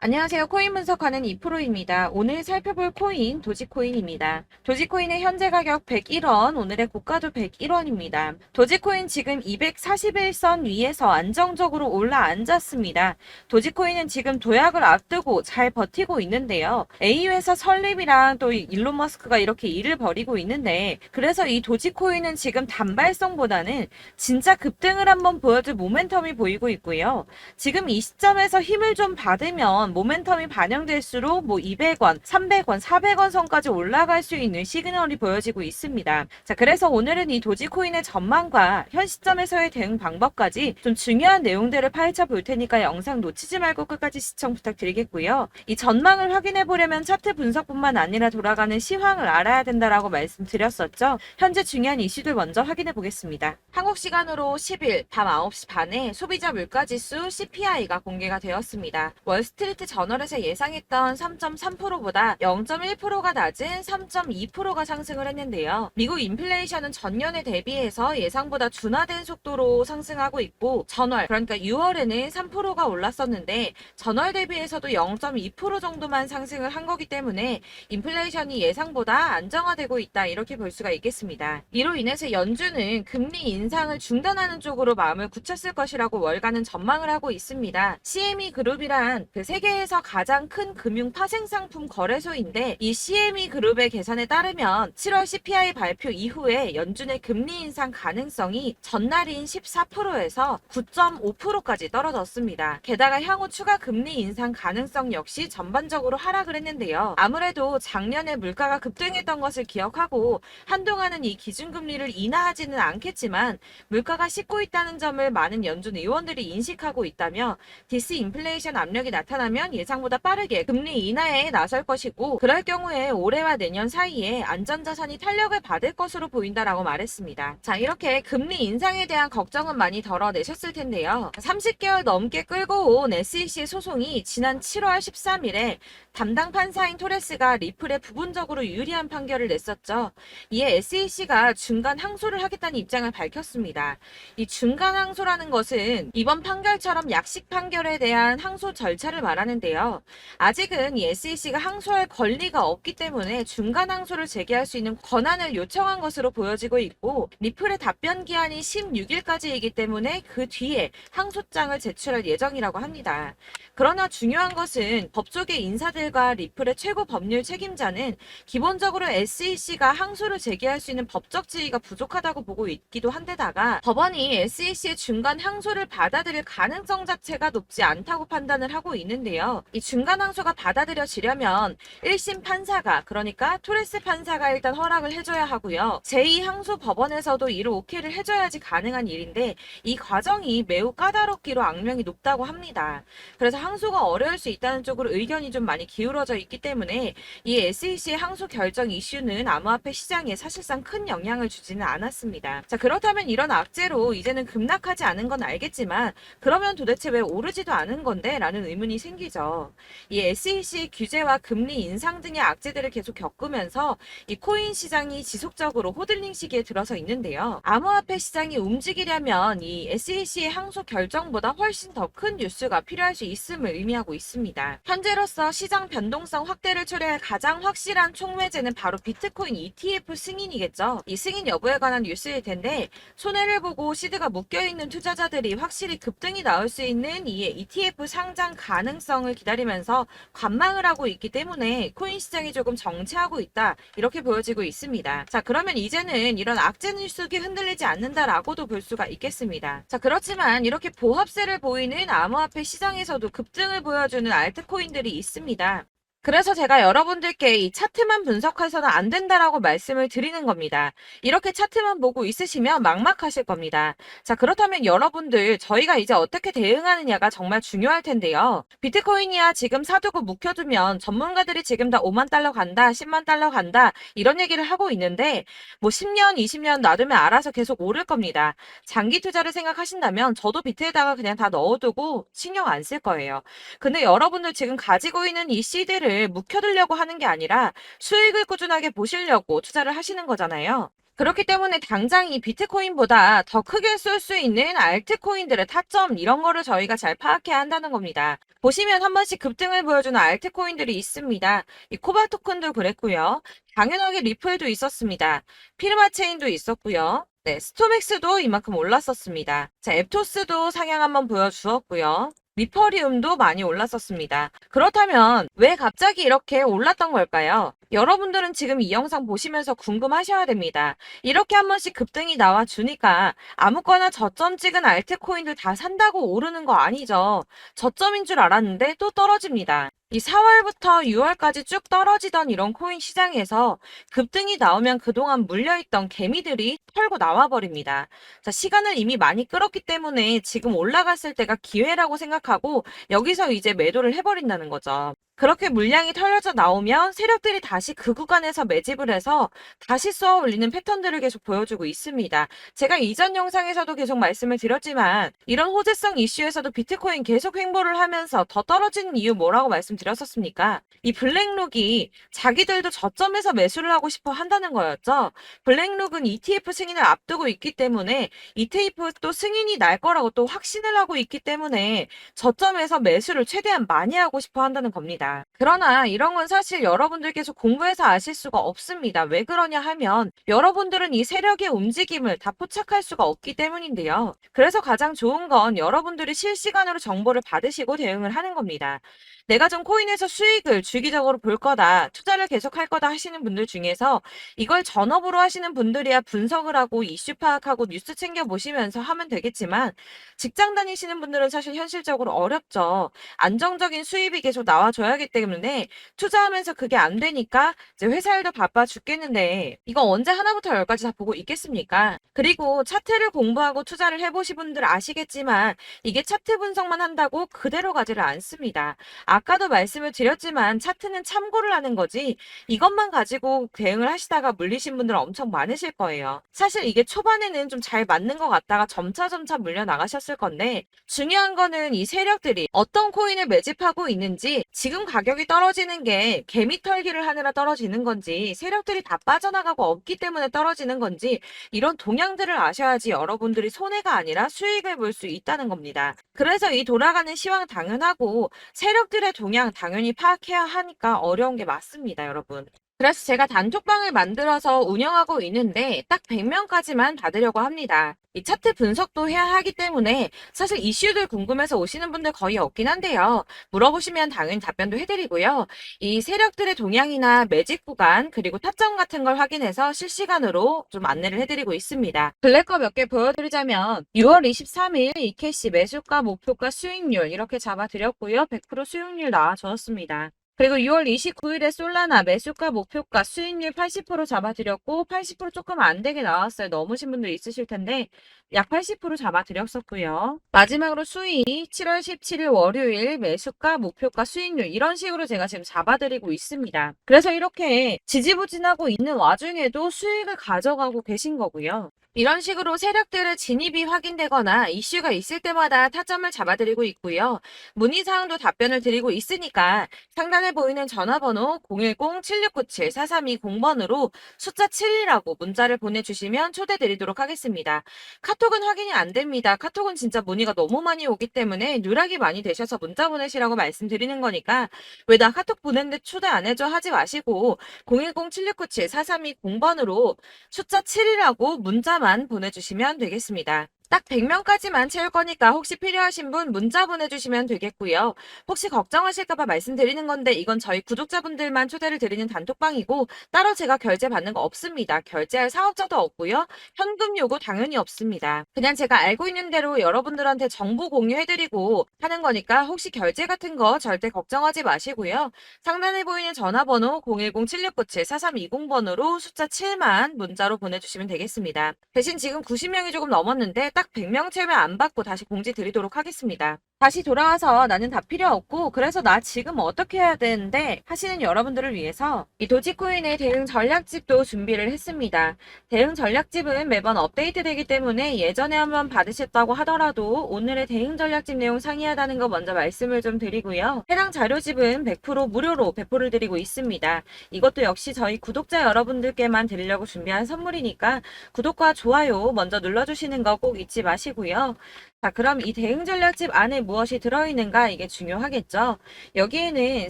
안녕하세요. 코인 분석하는 이프로입니다. 오늘 살펴볼 코인 도지코인입니다. 도지코인의 현재 가격 101원, 오늘의 고가도 101원입니다. 도지코인 지금 241선 위에서 안정적으로 올라앉았습니다. 도지코인은 지금 도약을 앞두고 잘 버티고 있는데요. AU-에서 설립이랑 또 일론 머스크가 이렇게 일을 벌이고 있는데, 그래서 이 도지코인은 지금 단발성보다는 진짜 급등을 한번 보여줄 모멘텀이 보이고 있고요. 지금 이 시점에서 힘을 좀 받으면 모멘텀이 반영될수록 200원, 300원, 400원 선까지 올라갈 수 있는 시그널이 보여지고 있습니다. 자, 그래서 오늘은 이 도지코인의 전망과 현 시점에서의 대응 방법까지 좀 중요한 내용들을 파헤쳐 볼 테니까 영상 놓치지 말고 끝까지 시청 부탁드리겠고요. 이 전망을 확인해 보려면 차트 분석뿐만 아니라 돌아가는 시황을 알아야 된다라고 말씀드렸었죠. 현재 중요한 이슈들 먼저 확인해 보겠습니다. 한국 시간으로 10일 밤 9시 반에 소비자 물가지수 CPI가 공개가 되었습니다. 월스트리트 저널에서 예상했던 3.3%보다 0.1%가 낮은 3.2%가 상승을 했는데요. 미국 인플레이션은 전년에 대비해서 예상보다 둔화된 속도로 상승하고 있고, 전월 그러니까 6월에는 3%가 올랐었는데 전월 대비해서도 0.2% 정도만 상승을 한 거기 때문에 인플레이션이 예상보다 안정화되고 있다, 이렇게 볼 수가 있겠습니다. 이로 인해서 연준은 금리 인상을 중단하는 쪽으로 마음을 굳혔을 것이라고 월가는 전망을 하고 있습니다. CME 그룹이란 그 세계에서 가장 큰 금융 파생상품 거래소인데, 이 CME 그룹의 계산에 따르면 7월 CPI 발표 이후에 연준의 금리 인상 가능성이 전날인 14%에서 9.5%까지 떨어졌습니다. 게다가 향후 추가 금리 인상 가능성 역시 전반적으로 하락을 했는데요. 아무래도 작년에 물가가 급등했던 것을 기억하고 한동안은 이 기준금리를 인하하지는 않겠지만 물가가 씻고 있다는 점을 많은 연준 의원들이 인식하고 있다며, 디스인플레이션 압력이 나타나면 예상보다 빠르게 금리 인하에 나설 것이고, 그럴 경우에 올해와 내년 사이에 안전자산이 탄력을 받을 것으로 보인다라고 말했습니다. 자, 이렇게 금리 인상에 대한 걱정은 많이 덜어내셨을 텐데요. 30개월 넘게 끌고 온 SEC 소송이 지난 7월 13일에 담당 판사인 토레스가 리플에 부분적으로 유리한 판결을 냈었죠. 이에 SEC가 중간 항소를 하겠다는 입장을 밝혔습니다. 이 중간 항소라는 것은 이번 판결처럼 약식 판결에 대한 항소 절차를 말하는데요. 아직은 이 SEC가 항소할 권리가 없기 때문에 중간 항소를 제기할 수 있는 권한을 요청한 것으로 보여지고 있고, 리플의 답변 기한이 16일까지이기 때문에 그 뒤에 항소장을 제출할 예정이라고 합니다. 그러나 중요한 것은 법조계 인사들과 리플의 최고 법률 책임자는 기본적으로 SEC가 항소를 제기할 수 있는 법적 지위가 부족하다고 보고 있기도 한데다가, 법원이 SEC의 중간 항소를 받아들일 가능성 자체가 높지 않다고 판단을 하고 있는데요. 이 중간 항소가 받아들여지려면 1심 판사가, 그러니까 토레스 판사가 일단 허락을 해줘야 하고요. 제2항소 법원에서도 이를 오케이를 해줘야지 가능한 일인데, 이 과정이 매우 까다롭기로 악명이 높다고 합니다. 그래서 항소가 어려울 수 있다는 쪽으로 의견이 좀 많이 기울어져 있기 때문에 이 SEC의 항소 결정 이슈는 암호화폐 시장에 사실상 큰 영향을 주지는 않았습니다. 자, 그렇다면 이런 악재로 이제는 급락하지 않은 건 알겠지만, 그러면 도대체 왜 오르지도 않은 건데? 라는 의문이 생기죠. 이 SEC의 규제와 금리 인상 등의 악재들을 계속 겪으면서 이 코인 시장이 지속적으로 호들링 시기에 들어서 있는데요. 암호화폐 시장이 움직이려면 이 SEC의 항소 결정보다 훨씬 더 큰 뉴스가 필요할 수 있음을 의미하고 있습니다. 현재로서 시장 변동성 확대를 초래할 가장 확실한 촉매제는 바로 비트코인 ETF 승인이겠죠. 이 승인 여부에 관한 뉴스일 텐데, 손해를 보고 시드가 묶여있는 투자자들이 확실히 급등이 나올 수 있는 이 ETF 상장 가능성을 기다리면서 관망을 하고 있기 때문에 코인 시장이 조금 정체하고 있다, 이렇게 보여지고 있습니다. 자, 그러면 이제는 이런 악재 뉴스가 흔들리지 않는다라고도 볼 수가 있겠습니다. 자, 그렇지만 이렇게 보합세를 보이는 암호화폐 시장에서도 급등을 보여주는 알트코인들이 있습니다. 그래서 제가 여러분들께 이 차트만 분석해서는 안 된다라고 말씀을 드리는 겁니다. 이렇게 차트만 보고 있으시면 막막하실 겁니다. 자, 그렇다면 여러분들, 저희가 이제 어떻게 대응하느냐가 정말 중요할 텐데요. 비트코인이야 지금 사두고 묵혀두면 전문가들이 지금 다 5만 달러 간다, 10만 달러 간다, 이런 얘기를 하고 있는데, 10년, 20년 놔두면 알아서 계속 오를 겁니다. 장기 투자를 생각하신다면 저도 비트에다가 그냥 다 넣어두고 신경 안 쓸 거예요. 근데 여러분들 지금 가지고 있는 이 시드를 묵혀두려고 하는 게 아니라 수익을 꾸준하게 보시려고 투자를 하시는 거잖아요. 그렇기 때문에 당장 이 비트코인보다 더 크게 쏠 수 있는 알트코인들의 타점 이런 거를 저희가 잘 파악해야 한다는 겁니다. 보시면 한 번씩 급등을 보여주는 알트코인들이 있습니다. 이 코바 토큰도 그랬고요. 당연하게 리플도 있었습니다. 피르마체인도 있었고요. 네, 스토맥스도 이만큼 올랐었습니다. 자, 앱토스도 상향 한번 보여주었고요. 리퍼리움도 많이 올랐었습니다. 그렇다면 왜 갑자기 이렇게 올랐던 걸까요? 여러분들은 지금 이 영상 보시면서 궁금하셔야 됩니다. 이렇게 한 번씩 급등이 나와 주니까 아무거나 저점 찍은 알트코인들 다 산다고 오르는 거 아니죠. 저점인 줄 알았는데 또 떨어집니다. 이 4월부터 6월까지 쭉 떨어지던 이런 코인 시장에서 급등이 나오면 그동안 물려있던 개미들이 털고 나와버립니다. 자, 시간을 이미 많이 끌었기 때문에 지금 올라갔을 때가 기회라고 생각하고 여기서 이제 매도를 해버린다는 거죠. 그렇게 물량이 털려져 나오면 세력들이 다시 그 구간에서 매집을 해서 다시 쏘아 올리는 패턴들을 계속 보여주고 있습니다. 제가 이전 영상에서도 계속 말씀을 드렸지만 이런 호재성 이슈에서도 비트코인 계속 횡보를 하면서 더 떨어지는 이유 뭐라고 말씀드렸었습니까? 이 블랙록이 자기들도 저점에서 매수를 하고 싶어 한다는 거였죠. 블랙록은 ETF 승인을 앞두고 있기 때문에 ETF 또 승인이 날 거라고 또 확신을 하고 있기 때문에 저점에서 매수를 최대한 많이 하고 싶어 한다는 겁니다. 그러나 이런 건 사실 여러분들께서 공부해서 아실 수가 없습니다. 왜 그러냐 하면 여러분들은 이 세력의 움직임을 다 포착할 수가 없기 때문인데요. 그래서 가장 좋은 건 여러분들이 실시간으로 정보를 받으시고 대응을 하는 겁니다. 내가 좀 코인에서 수익을 주기적으로 볼 거다, 투자를 계속할 거다 하시는 분들 중에서 이걸 전업으로 하시는 분들이야 분석을 하고 이슈 파악하고 뉴스 챙겨 보시면서 하면 되겠지만 직장 다니시는 분들은 사실 현실적으로 어렵죠. 안정적인 수입이 계속 나와줘야 하기 때문에 투자하면서 그게 안 되니까 이제 회사 일도 바빠 죽겠는데 이거 언제 하나부터 열까지 다 보고 있겠습니까? 그리고 차트를 공부하고 투자를 해보신 분들 아시겠지만 이게 차트 분석만 한다고 그대로 가지를 않습니다. 아까도 말씀을 드렸지만 차트는 참고를 하는 거지 이것만 가지고 대응을 하시다가 물리신 분들 엄청 많으실 거예요. 사실 이게 초반에는 좀 잘 맞는 것 같다가 점차 물려 나가셨을 건데 중요한 거는 이 세력들이 어떤 코인을 매집하고 있는지 지금 가격이 떨어지는 게 개미 털기를 하느라 떨어지는 건지 세력들이 다 빠져나가고 없기 때문에 떨어지는 건지 이런 동향들을 아셔야지 여러분들이 손해가 아니라 수익을 볼 수 있다는 겁니다. 그래서 이 돌아가는 시황 당연하고 세력들의 동향 당연히 파악해야 하니까 어려운 게 맞습니다, 여러분. 그래서 제가 단톡방을 만들어서 운영하고 있는데 딱 100명까지만 받으려고 합니다. 이 차트 분석도 해야 하기 때문에 사실 이슈들 궁금해서 오시는 분들 거의 없긴 한데요. 물어보시면 당연히 답변도 해드리고요. 이 세력들의 동향이나 매집 구간 그리고 타점 같은 걸 확인해서 실시간으로 좀 안내를 해드리고 있습니다. 블랙거 몇 개 보여드리자면 6월 23일 이캐시 매수가, 목표가, 수익률 이렇게 잡아드렸고요. 100% 수익률 나와줬습니다. 그리고 6월 29일에 솔라나 매수가, 목표가, 수익률 80% 잡아드렸고 80% 조금 안 되게 나왔어요. 넘으신 분들 있으실 텐데 약 80% 잡아드렸었고요. 마지막으로 수익 7월 17일 월요일 매수가, 목표가, 수익률 이런 식으로 제가 지금 잡아드리고 있습니다. 그래서 이렇게 지지부진하고 있는 와중에도 수익을 가져가고 계신 거고요. 이런 식으로 세력들의 진입이 확인되거나 이슈가 있을 때마다 타점을 잡아드리고 있고요. 문의사항도 답변을 드리고 있으니까 상단에 보이는 전화번호 010-7697-4320번으로 숫자 7이라고 문자를 보내주시면 초대드리도록 하겠습니다. 카톡은 확인이 안 됩니다. 카톡은 진짜 문의가 너무 많이 오기 때문에 누락이 많이 되셔서 문자 보내시라고 말씀드리는 거니까 왜 나 카톡 보냈는데 초대 안 해줘 하지 마시고 010-7697-4320번으로 숫자 7이라고 문자만 보내주시면 되겠습니다. 딱 100명까지만 채울 거니까 혹시 필요하신 분 문자 보내주시면 되겠고요. 혹시 걱정하실까봐 말씀드리는 건데 이건 저희 구독자분들만 초대를 드리는 단톡방이고 따로 제가 결제 받는 거 없습니다. 결제할 사업자도 없고요. 현금 요구 당연히 없습니다. 그냥 제가 알고 있는 대로 여러분들한테 정보 공유해드리고 하는 거니까 혹시 결제 같은 거 절대 걱정하지 마시고요. 상단에 보이는 전화번호 010-7697-4320번으로 숫자 7만 문자로 보내주시면 되겠습니다. 대신 지금 90명이 조금 넘었는데 딱 100명 채우면 안 받고 다시 공지 드리도록 하겠습니다. 다시 돌아와서 나는 다 필요 없고 그래서 나 지금 어떻게 해야 되는데 하시는 여러분들을 위해서 이 도지코인의 대응 전략집도 준비를 했습니다. 대응 전략집은 매번 업데이트되기 때문에 예전에 한번 받으셨다고 하더라도 오늘의 대응 전략집 내용 상이하다는 거 먼저 말씀을 좀 드리고요. 해당 자료집은 100% 무료로 배포를 드리고 있습니다. 이것도 역시 저희 구독자 여러분들께만 드리려고 준비한 선물이니까 구독과 좋아요 먼저 눌러주시는 거 꼭 잊지 마시고요. 자, 그럼 이 대응 전략집 안에 무엇이 들어있는가 이게 중요하겠죠. 여기에는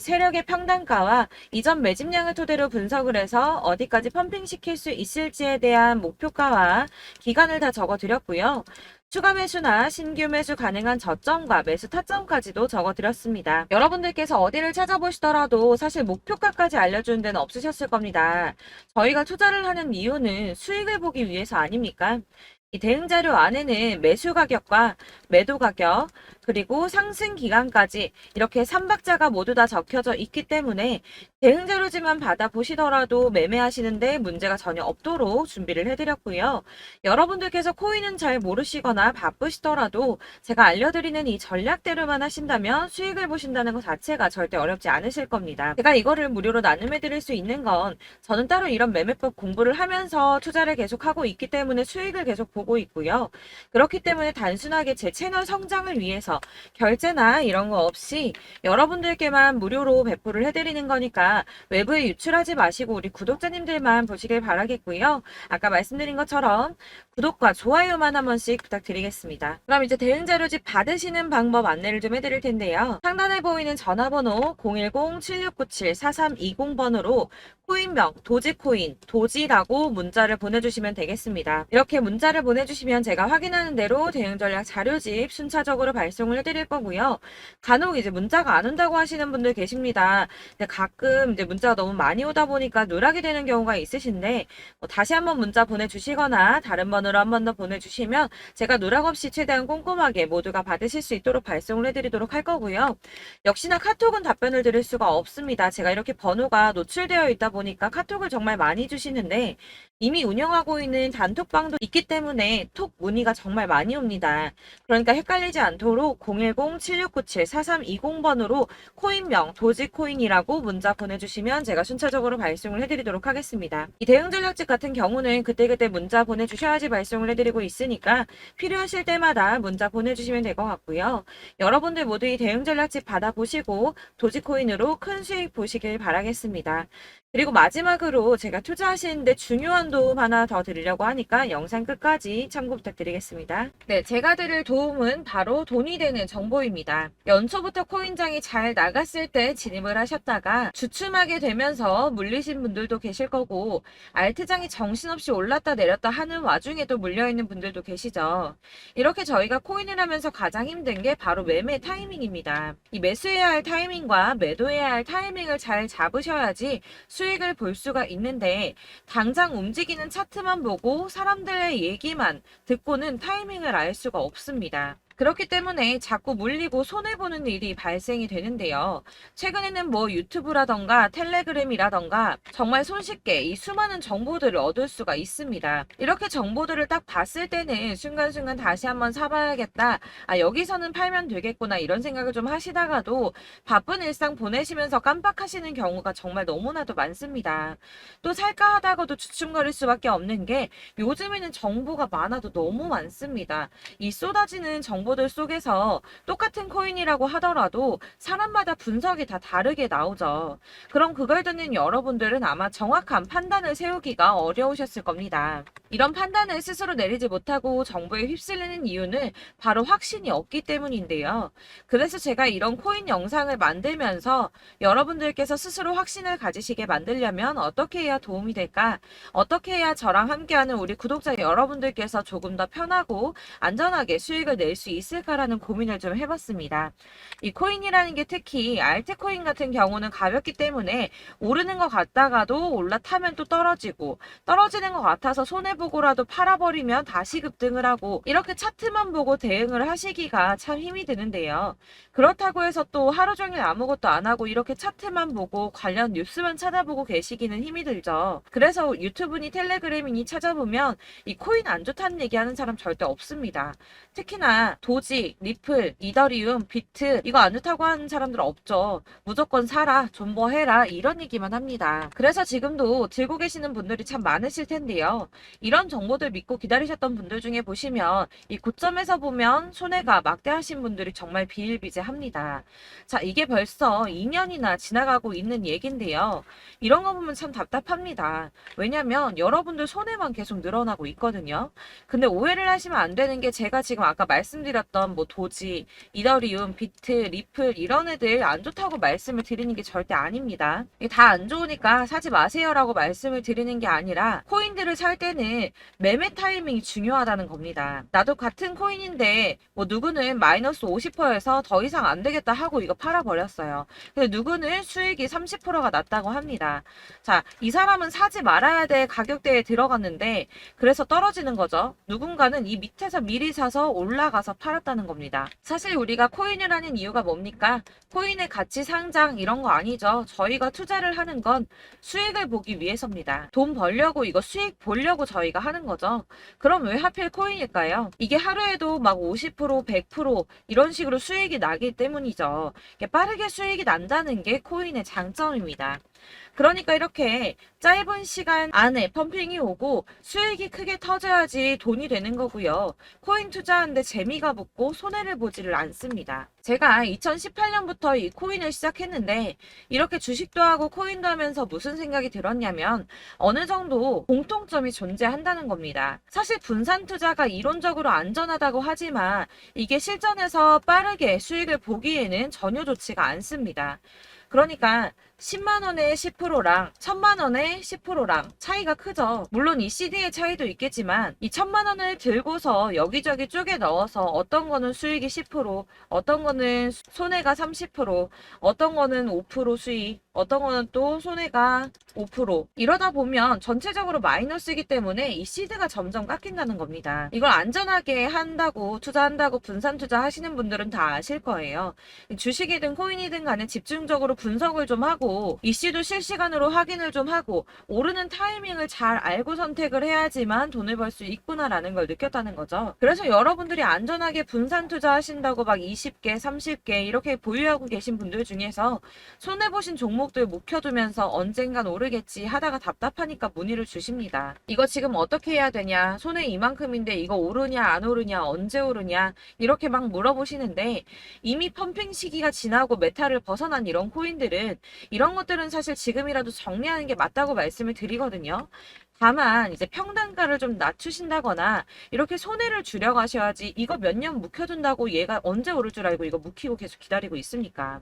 세력의 평단가와 이전 매집량을 토대로 분석을 해서 어디까지 펌핑시킬 수 있을지에 대한 목표가와 기간을 다 적어드렸고요. 추가 매수나 신규 매수 가능한 저점과 매수 타점까지도 적어드렸습니다. 여러분들께서 어디를 찾아보시더라도 사실 목표가까지 알려주는 데는 없으셨을 겁니다. 저희가 투자를 하는 이유는 수익을 보기 위해서 아닙니까? 이 대응 자료 안에는 매수 가격과 매도 가격, 그리고 상승 기간까지 이렇게 3박자가 모두 다 적혀져 있기 때문에 대응 자료지만 받아보시더라도 매매하시는데 문제가 전혀 없도록 준비를 해드렸고요. 여러분들께서 코인은 잘 모르시거나 바쁘시더라도 제가 알려드리는 이 전략대로만 하신다면 수익을 보신다는 것 자체가 절대 어렵지 않으실 겁니다. 제가 이거를 무료로 나눔해드릴 수 있는 건 저는 따로 이런 매매법 공부를 하면서 투자를 계속하고 있기 때문에 수익을 계속 보고 있고요. 그렇기 때문에 단순하게 제 채널 성장을 위해서 결제나 이런 거 없이 여러분들께만 무료로 배포를 해드리는 거니까 외부에 유출하지 마시고 우리 구독자님들만 보시길 바라겠고요. 아까 말씀드린 것처럼 구독과 좋아요만 한 번씩 부탁드리겠습니다. 그럼 이제 대응 자료집 받으시는 방법 안내를 좀 해드릴 텐데요. 상단에 보이는 전화번호 010-7697-4320번으로 코인명, 도지코인, 도지라고 문자를 보내주시면 되겠습니다. 이렇게 문자를 보내주시면 제가 확인하는 대로 대응 전략 자료집 순차적으로 발송을 해드릴 거고요. 간혹 이제 문자가 안 온다고 하시는 분들 계십니다. 근데 가끔 이제 문자가 너무 많이 오다 보니까 누락이 되는 경우가 있으신데 다시 한번 문자 보내주시거나 다른 번호로 한 번 더 보내주시면 제가 누락 없이 최대한 꼼꼼하게 모두가 받으실 수 있도록 발송을 해드리도록 할 거고요. 역시나 카톡은 답변을 드릴 수가 없습니다. 제가 이렇게 번호가 노출되어 있다 보니까 카톡을 정말 많이 주시는데 이미 운영하고 있는 단톡방도 있기 때문에 톡 문의가 정말 많이 옵니다. 그러니까 헷갈리지 않도록 010-7697-4320번으로 코인명 도지코인이라고 문자 보내주시면 제가 순차적으로 발송을 해드리도록 하겠습니다. 이 대응 전략집 같은 경우는 그때그때 문자 보내주셔야지 발송을 해드리고 있으니까 필요하실 때마다 문자 보내주시면 될 것 같고요. 여러분들 모두 이 대응 전략집 받아보시고 도지코인으로 큰 수익 보시길 바라겠습니다. 그리고 마지막으로 제가 투자하시는데 중요한 도움 하나 더 드리려고 하니까 영상 끝까지 참고 부탁드리겠습니다. 네, 제가 드릴 도움은 바로 돈이 되는 정보입니다. 연초부터 코인장이 잘 나갔을 때 진입을 하셨다가 주춤하게 되면서 물리신 분들도 계실 거고 알트장이 정신없이 올랐다 내렸다 하는 와중에도 물려있는 분들도 계시죠. 이렇게 저희가 코인을 하면서 가장 힘든 게 바로 매매 타이밍입니다. 이 매수해야 할 타이밍과 매도해야 할 타이밍을 잘 잡으셔야지 수익을 볼 수가 있는데 당장 움직이는 차트만 보고 사람들의 얘기만 듣고는 타이밍을 알 수가 없습니다. 그렇기 때문에 자꾸 물리고 손해보는 일이 발생이 되는데요. 최근에는 뭐 유튜브라던가 텔레그램이라던가 정말 손쉽게 이 수많은 정보들을 얻을 수가 있습니다. 이렇게 정보들을 딱 봤을 때는 순간순간 다시 한번 사봐야겠다. 아, 여기서는 팔면 되겠구나 이런 생각을 좀 하시다가도 바쁜 일상 보내시면서 깜빡하시는 경우가 정말 너무나도 많습니다. 또 살까 하다가도 주춤거릴 수밖에 없는 게 요즘에는 정보가 많아도 너무 많습니다. 이 쏟아지는 정보들 속에서 똑같은 코인이라고 하더라도 사람마다 분석이 다 다르게 나오죠. 그럼 그걸 듣는 여러분들은 아마 정확한 판단을 세우기가 어려우셨을 겁니다. 이런 판단을 스스로 내리지 못하고 정보에 휩쓸리는 이유는 바로 확신이 없기 때문인데요. 그래서 제가 이런 코인 영상을 만들면서 여러분들께서 스스로 확신을 가지시게 만들려면 어떻게 해야 도움이 될까? 어떻게 해야 저랑 함께하는 우리 구독자 여러분들께서 조금 더 편하고 안전하게 수익을 낼 수 있을까라는 고민을 좀 해봤습니다. 이 코인이라는 게 특히 알트코인 같은 경우는 가볍기 때문에 오르는 것 같다가도 올라타면 또 떨어지고 떨어지는 것 같아서 손해보고라도 팔아버리면 다시 급등을 하고 이렇게 차트만 보고 대응을 하시기가 참 힘이 드는데요. 그렇다고 해서 또 하루 종일 아무것도 안 하고 이렇게 차트만 보고 관련 뉴스만 찾아보고 계시기는 힘이 들죠. 그래서 유튜브니 텔레그램이니 찾아보면 이 코인 안 좋다는 얘기하는 사람 절대 없습니다. 특히나 도지, 리플, 이더리움, 비트 이거 안 좋다고 하는 사람들 없죠. 무조건 사라, 존버해라 이런 얘기만 합니다. 그래서 지금도 들고 계시는 분들이 참 많으실 텐데요. 이런 정보들 믿고 기다리셨던 분들 중에 보시면 이 고점에서 보면 손해가 막대하신 분들이 정말 비일비재합니다. 자, 이게 벌써 2년이나 지나가고 있는 얘긴데요. 이런 거 보면 참 답답합니다. 왜냐면 여러분들 손해만 계속 늘어나고 있거든요. 근데 오해를 하시면 안 되는 게 제가 지금 아까 말씀드렸던 뭐 도지, 이더리움, 비트, 리플 이런 애들 안 좋다고 말씀을 드리는 게 절대 아닙니다. 이게 다 안 좋으니까 사지 마세요라고 말씀을 드리는 게 아니라 코인들을 살 때는 매매 타이밍이 중요하다는 겁니다. 나도 같은 코인인데 뭐 누구는 마이너스 50%에서 더 이상 안 되겠다 하고 이거 팔아버렸어요. 근데 누구는 수익이 30%가 났다고 합니다. 자, 이 사람은 사지 말아야 될 가격대에 들어갔는데 그래서 떨어지는 거죠. 누군가는 이 밑에서 미리 사서 올라가서 팔았다는 겁니다. 사실 우리가 코인을 하는 이유가 뭡니까? 코인의 가치 상장 이런 거 아니죠. 저희가 투자를 하는 건 수익을 보기 위해서입니다. 돈 벌려고 이거 수익 보려고 저희가 하는 거죠. 그럼 왜 하필 코인일까요? 이게 하루에도 막 50%, 100% 이런 식으로 수익이 나기 때문이죠. 빠르게 수익이 난다는 게 코인의 장점입니다. 그러니까 이렇게 짧은 시간 안에 펌핑이 오고 수익이 크게 터져야지 돈이 되는 거고요. 코인 투자하는데 재미가 붙고 손해를 보지를 않습니다. 제가 2018년부터 이 코인을 시작했는데 이렇게 주식도 하고 코인도 하면서 무슨 생각이 들었냐면 어느 정도 공통점이 존재한다는 겁니다. 사실 분산 투자가 이론적으로 안전하다고 하지만 이게 실전에서 빠르게 수익을 보기에는 전혀 좋지가 않습니다. 그러니까 10만 원의 10%랑 1000만 원의 10%랑 차이가 크죠. 물론 이 CD의 차이도 있겠지만 이 1000만 원을 들고서 여기저기 쪼개 넣어서 어떤 거는 수익이 10%, 어떤 거는 손해가 30%, 어떤 거는 5% 수익, 어떤 거는 또 손해가 5%. 이러다 보면 전체적으로 마이너스이기 때문에 이 시드가 점점 깎인다는 겁니다. 이걸 안전하게 한다고 투자한다고 분산 투자하시는 분들은 다 아실 거예요. 주식이든 코인이든 간에 집중적으로 분석을 좀 하고 이슈도 실시간으로 확인을 좀 하고 오르는 타이밍을 잘 알고 선택을 해야지만 돈을 벌 수 있구나라는 걸 느꼈다는 거죠. 그래서 여러분들이 안전하게 분산 투자하신다고 막 20개, 30개 이렇게 보유하고 계신 분들 중에서 손해보신 종목들 묵혀두면서 언젠간 오르겠지 하다가 답답하니까 문의를 주십니다. 이거 지금 어떻게 해야 되냐? 손해 이만큼인데 이거 오르냐 안 오르냐 언제 오르냐 이렇게 막 물어보시는데 이미 펌핑 시기가 지나고 메타를 벗어난 이런 코인들은 이런 것들은 사실 지금이라도 정리하는 게 맞다고 말씀을 드리거든요. 다만 이제 평단가를 좀 낮추신다거나 이렇게 손해를 줄여가셔야지 이거 몇 년 묵혀둔다고 얘가 언제 오를 줄 알고 이거 묵히고 계속 기다리고 있습니까?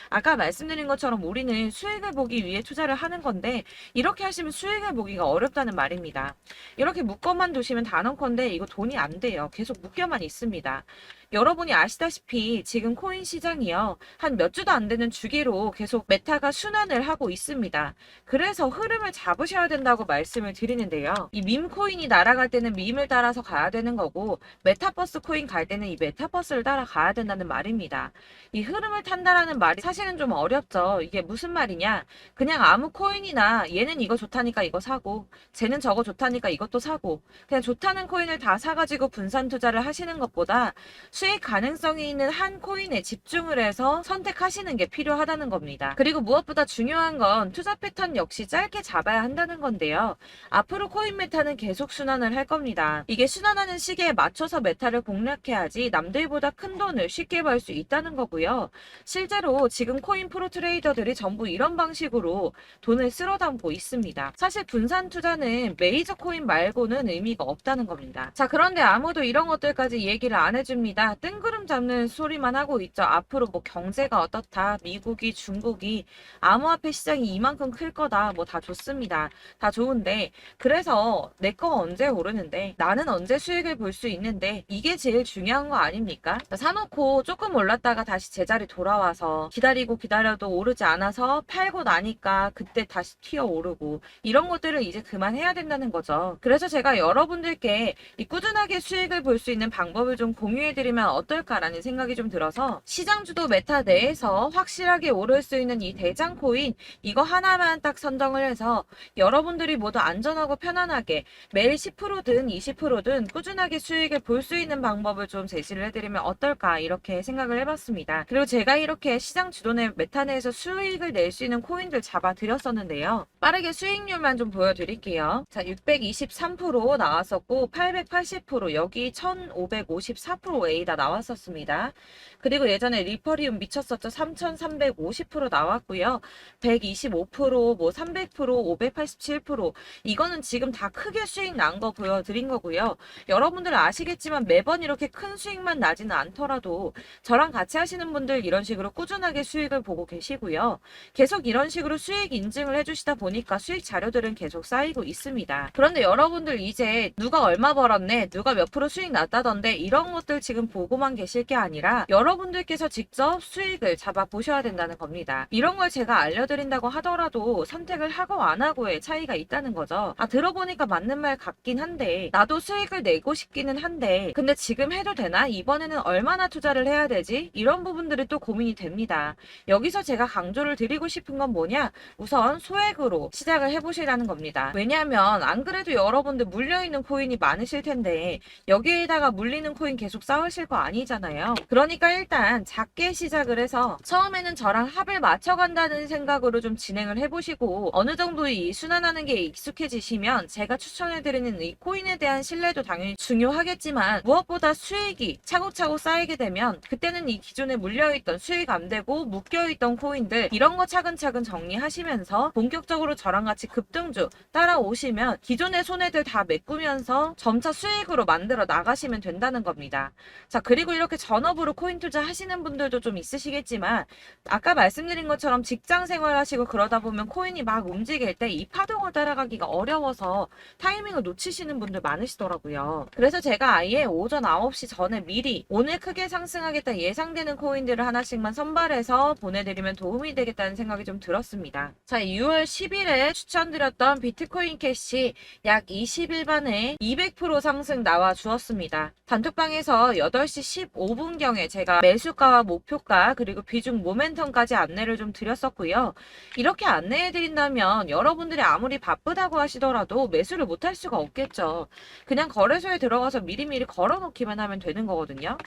아까 말씀드린 것처럼 우리는 수익을 보기 위해 투자를 하는 건데 이렇게 하시면 수익을 보기가 어렵다는 말입니다. 이렇게 묶어만 두시면 단언컨대 이거 돈이 안 돼요. 계속 묶여만 있습니다. 여러분이 아시다시피 지금 코인 시장이요. 한 몇 주도 안 되는 주기로 계속 메타가 순환을 하고 있습니다. 그래서 흐름을 잡으셔야 된다고 말씀을 드리는데요. 이 밈 코인이 날아갈 때는 밈을 따라서 가야 되는 거고 메타버스 코인 갈 때는 이 메타버스를 따라가야 된다는 말입니다. 이 흐름을 탄다라는 말이 사실은 좀 어렵죠. 이게 무슨 말이냐? 그냥 아무 코인이나 얘는 이거 좋다니까 이거 사고 쟤는 저거 좋다니까 이것도 사고 그냥 좋다는 코인을 다 사가지고 분산 투자를 하시는 것보다 수익 가능성이 있는 한 코인에 집중을 해서 선택하시는 게 필요하다는 겁니다. 그리고 무엇보다 중요한 건 투자 패턴 역시 짧게 잡아야 한다는 건데요. 앞으로 코인 메타는 계속 순환을 할 겁니다. 이게 순환하는 시기에 맞춰서 메타를 공략해야지 남들보다 큰 돈을 쉽게 벌 수 있다는 거고요. 실제로 지금 코인 프로 트레이더들이 전부 이런 방식으로 돈을 쓸어 담고 있습니다. 사실 분산 투자는 메이저 코인 말고는 의미가 없다는 겁니다. 자, 그런데 아무도 이런 것들까지 얘기를 안 해줍니다. 뜬구름 잡는 소리만 하고 있죠. 앞으로 뭐 경제가 어떻다, 미국이, 중국이, 암호화폐 시장이 이만큼 클 거다, 뭐 다 좋습니다. 다 좋은데, 그래서 내 거 언제 오르는데, 나는 언제 수익을 볼 수 있는데, 이게 제일 중요한 거 아닙니까? 사놓고 조금 올랐다가 다시 제자리 돌아와서 기다리고 기다려도 오르지 않아서 팔고 나니까 그때 다시 튀어 오르고, 이런 것들을 이제 그만해야 된다는 거죠. 그래서 제가 여러분들께 이 꾸준하게 수익을 볼 수 있는 방법을 좀 공유해드리면 되면 어떨까라는 생각이 좀 들어서 시장주도 메타 내에서 확실하게 오를 수 있는 이 대장 코인 이거 하나만 딱 선정을 해서 여러분들이 모두 안전하고 편안하게 매일 10%든 20%든 꾸준하게 수익을 볼 수 있는 방법을 좀 제시를 해드리면 어떨까 이렇게 생각을 해봤습니다. 그리고 제가 이렇게 시장 주도내 메타 내에서 수익을 낼 수 있는 코인들 잡아드렸었는데요. 빠르게 수익률만 좀 보여드릴게요. 자, 623% 나왔었고 880% 여기 1554% A다 나왔었습니다. 그리고 예전에 리퍼리움 미쳤었죠. 3350% 나왔고요. 125%, 뭐 300%, 587% 이거는 지금 다 크게 수익 난 거 보여드린 거고요. 여러분들 아시겠지만 매번 이렇게 큰 수익만 나지는 않더라도 저랑 같이 하시는 분들 이런 식으로 꾸준하게 수익을 보고 계시고요. 계속 이런 식으로 수익 인증을 해주시다 보니까 수익 자료들은 계속 쌓이고 있습니다. 그런데 여러분들 이제 누가 얼마 벌었네, 누가 몇 프로 수익 났다던데 이런 것들 지금 보고만 계실 게 아니라 여러분들께서 직접 수익을 잡아 보셔야 된다는 겁니다. 이런 걸 제가 알려드린다고 하더라도 선택을 하고 안 하고의 차이가 있다는 거죠. 아, 들어보니까 맞는 말 같긴 한데 나도 수익을 내고 싶기는 한데 근데 지금 해도 되나? 이번에는 얼마나 투자를 해야 되지? 이런 부분들이 또 고민이 됩니다. 여기서 제가 강조를 드리고 싶은 건 뭐냐? 우선 소액으로 시작을 해보시라는 겁니다. 왜냐하면 안 그래도 여러분들 물려있는 코인이 많으실 텐데 여기에다가 물리는 코인 계속 쌓으실 거 아니잖아요. 그러니까 일단 작게 시작을 해서 처음에는 저랑 합을 맞춰간다는 생각으로 좀 진행을 해보시고 어느 정도 이 순환하는 게 익숙해지시면 제가 추천해드리는 이 코인에 대한 신뢰도 당연히 중요하겠지만 무엇보다 수익이 차곡차곡 쌓이게 되면 그때는 이 기존에 물려있던 수익 안 되고 묶여있던 코인들 이런 거 차근차근 정리하시면서 본격적으로 저랑 같이 급등주 따라오시면 기존의 손해들 다 메꾸면서 점차 수익으로 만들어 나가시면 된다는 겁니다. 자, 그리고 이렇게 전업으로 코인 투자 하시는 분들도 좀 있으시겠지만 아까 말씀드린 것처럼 직장 생활 하시고 그러다 보면 코인이 막 움직일 때 이 파동을 따라가기가 어려워서 타이밍을 놓치시는 분들 많으시더라고요. 그래서 제가 아예 오전 9시 전에 미리 오늘 크게 상승하겠다 예상되는 코인들을 하나씩만 선발해서 보내드리면 도움이 되겠다는 생각이 좀 들었습니다. 자, 6월 10일에 추천드렸던 비트코인 캐시 약 20일 만에 200% 상승 나와 주었습니다. 단톡방에서 8시 15분경에 제가 매수가와 목표가 그리고 비중 모멘텀까지 안내를 좀 드렸었고요. 이렇게 안내해드린다면 여러분들이 아무리 바쁘다고 하시더라도 매수를 못할 수가 없겠죠. 그냥 거래소에 들어가서 미리미리 걸어놓기만 하면 되는 거거든요.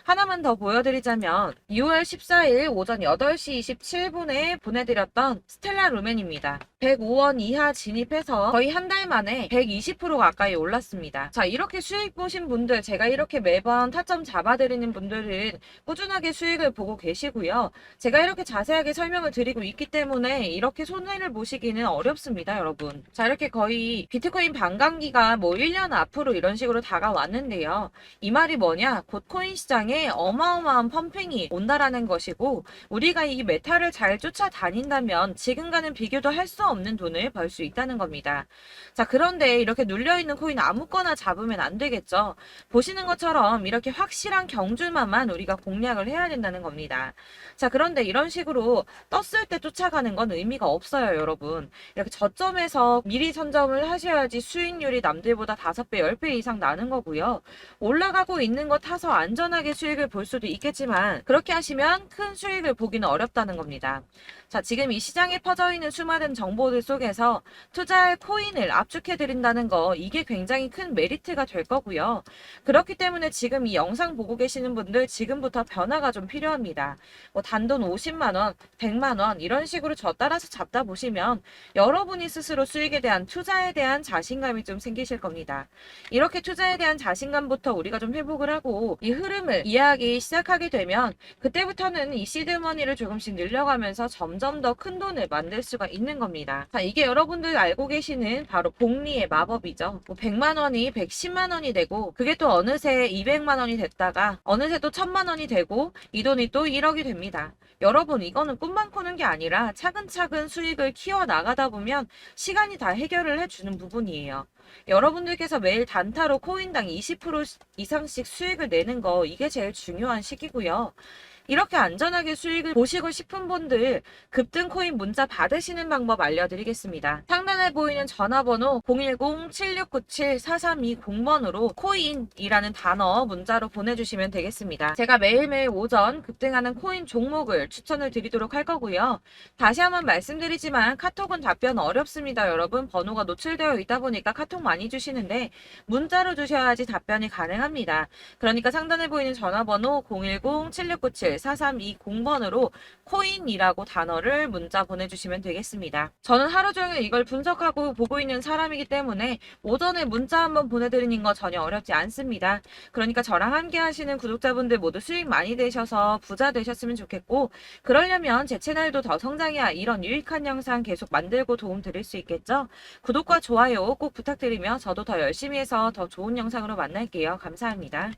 하나만 더 보여드리자면 6월 14일 오전 8시 27분에 보내드렸던 스텔라 루멘입니다. 105원 이하 진입해서 거의 한 달 만에 120% 가까이 올랐습니다. 자, 이렇게 수익 보신 분들, 제가 이렇게 매번 타점 잡아드리는 분들은 꾸준하게 수익을 보고 계시고요. 제가 이렇게 자세하게 설명을 드리고 있기 때문에 이렇게 손해를 보시기는 어렵습니다, 여러분. 자, 이렇게 거의 비트코인 반감기가 뭐 1년 앞으로 이런 식으로 다가왔는데요. 이 말이 뭐냐? 곧 코인 시장에 어마어마한 펌핑이 온다라는 것이고 우리가 이 메타를 잘 쫓아다닌다면 지금과는 비교도 할 수 없는 돈을 벌 수 있다는 겁니다. 자, 그런데 이렇게 눌려있는 코인 아무거나 잡으면 안 되겠죠. 보시는 것처럼 이렇게 확실한 경주만만 우리가 공략을 해야 된다는 겁니다. 자, 그런데 이런 식으로 떴을 때 쫓아가는 건 의미가 없어요, 여러분. 이렇게 저점에서 미리 선점을 하셔야지 수익률이 남들보다 5배, 10배 이상 나는 거고요. 올라가고 있는 거 타서 안전하게 수익을 볼 수도 있겠지만 그렇게 하시면 큰 수익을 보기는 어렵다는 겁니다. 자, 지금 이 시장에 퍼져 있는 수많은 정보들 속에서 투자할 코인을 압축해드린다는 거 이게 굉장히 큰 메리트가 될 거고요. 그렇기 때문에 지금 이 영상 보고 계시는 분들 지금부터 변화가 좀 필요합니다. 뭐 단돈 50만원, 100만원 이런 식으로 저 따라서 잡다 보시면 여러분이 스스로 수익에 대한 투자에 대한 자신감이 좀 생기실 겁니다. 이렇게 투자에 대한 자신감부터 우리가 좀 회복을 하고 이 흐름을 이해하기 시작하게 되면 그때부터는 이 시드머니를 조금씩 늘려가면서 점점 더 큰 돈을 만들 수가 있는 겁니다. 자, 이게 여러분들 알고 계시는 바로 복리의 마법이죠. 뭐 100만원이 110만원이 되고 그게 또 어느새 200만원이 됐다가 어느새 또 1000만원이 되고 이 돈이 또 1억이 됩니다. 여러분, 이거는 꿈만 꾸는 게 아니라 차근차근 수익을 키워 나가다 보면 시간이 다 해결을 해주는 부분이에요. 여러분들께서 매일 단타로 코인당 20% 이상씩 수익을 내는 거 이게 제일 중요한 시기고요. 이렇게 안전하게 수익을 보시고 싶은 분들 급등 코인 문자 받으시는 방법 알려드리겠습니다. 상단에 보이는 전화번호 010-7697-4320번으로 코인이라는 단어 문자로 보내주시면 되겠습니다. 제가 매일매일 오전 급등하는 코인 종목을 추천을 드리도록 할 거고요. 다시 한번 말씀드리지만 카톡은 답변 어렵습니다. 여러분 번호가 노출되어 있다 보니까 카톡 많이 주시는데 문자로 주셔야지 답변이 가능합니다. 그러니까 상단에 보이는 전화번호 010-7697-4320번으로 코인이라고 단어를 문자 보내주시면 되겠습니다. 저는 하루 종일 이걸 분석하고 보고 있는 사람이기 때문에 오전에 문자 한번 보내드리는 거 전혀 어렵지 않습니다. 그러니까 저랑 함께 하시는 구독자분들 모두 수익 많이 되셔서 부자 되셨으면 좋겠고, 그러려면 제 채널도 더 성장해야 이런 유익한 영상 계속 만들고 도움 드릴 수 있겠죠? 구독과 좋아요 꼭 부탁드리며 저도 더 열심히 해서 더 좋은 영상으로 만날게요. 감사합니다.